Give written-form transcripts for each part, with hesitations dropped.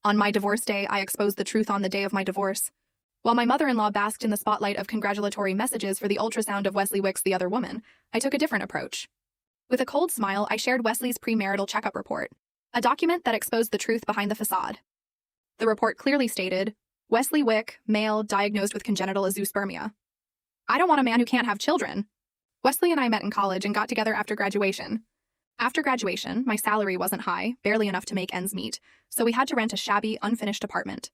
On my divorce day, I exposed the truth on the day of my divorce. While my mother-in-law basked in the spotlight of congratulatory messages for the ultrasound of Wesley Wicks, the other woman, I took a different approach. With a cold smile, I shared Wesley's premarital checkup report, a document that exposed the truth behind the facade. The report clearly stated, Wesley Wick, male, diagnosed with congenital azoospermia. I don't want a man who can't have children. Wesley and I met in college and got together after graduation. After graduation, my salary wasn't high, barely enough to make ends meet, so we had to rent a shabby, unfinished apartment.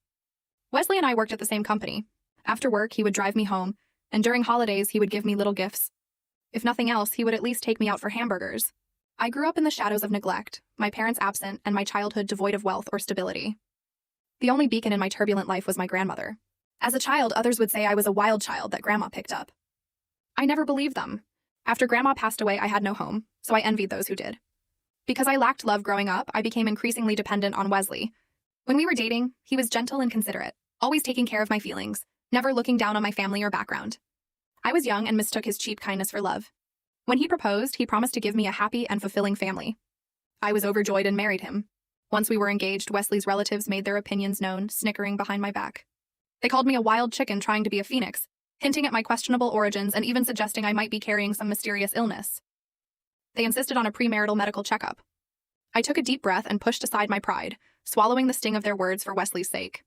Wesley and I worked at the same company. After work, he would drive me home, and during holidays, he would give me little gifts. If nothing else, he would at least take me out for hamburgers. I grew up in the shadows of neglect, my parents absent, and my childhood devoid of wealth or stability. The only beacon in my turbulent life was my grandmother. As a child, others would say I was a wild child that Grandma picked up. I never believed them. After Grandma passed away, I had no home, so I envied those who did. Because I lacked love growing up, I became increasingly dependent on Wesley. When we were dating, he was gentle and considerate, always taking care of my feelings, never looking down on my family or background. I was young and mistook his cheap kindness for love. When he proposed, he promised to give me a happy and fulfilling family. I was overjoyed and married him. Once we were engaged, Wesley's relatives made their opinions known, snickering behind my back. They called me a wild chicken trying to be a phoenix, hinting at my questionable origins and even suggesting I might be carrying some mysterious illness. They insisted on a premarital medical checkup. I took a deep breath and pushed aside my pride, swallowing the sting of their words for Wesley's sake.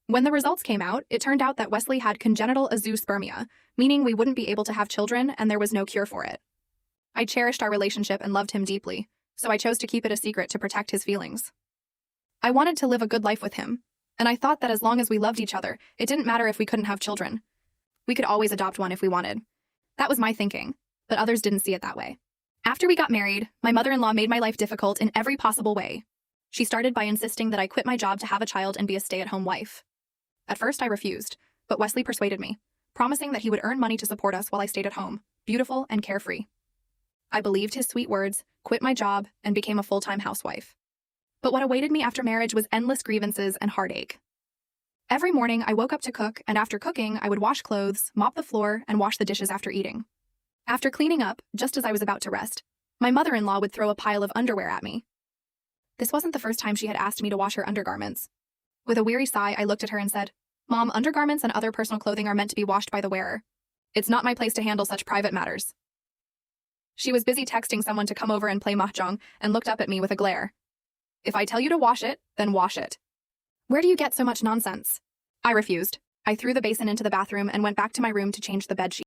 When the results came out, it turned out that Wesley had congenital azoospermia, meaning we wouldn't be able to have children and there was no cure for it. I cherished our relationship and loved him deeply, so I chose to keep it a secret to protect his feelings. I wanted to live a good life with him, and I thought that as long as we loved each other, it didn't matter if we couldn't have children. We could always adopt one if we wanted. That was my thinking, but others didn't see it that way. After we got married, my mother-in-law made my life difficult in every possible way. She started by insisting that I quit my job to have a child and be a stay-at-home wife. At first, I refused, but Wesley persuaded me, promising that he would earn money to support us while I stayed at home, beautiful and carefree. I believed his sweet words, quit my job, and became a full-time housewife. But what awaited me after marriage was endless grievances and heartache. Every morning, I woke up to cook, and after cooking, I would wash clothes, mop the floor, and wash the dishes after eating. After cleaning up, just as I was about to rest, my mother-in-law would throw a pile of underwear at me. This wasn't the first time she had asked me to wash her undergarments. With a weary sigh, I looked at her and said, Mom, undergarments and other personal clothing are meant to be washed by the wearer. It's not my place to handle such private matters. She was busy texting someone to come over and play mahjong and looked up at me with a glare. If I tell you to wash it, then wash it. Where do you get so much nonsense? I refused. I threw the basin into the bathroom and went back to my room to change the bedsheet.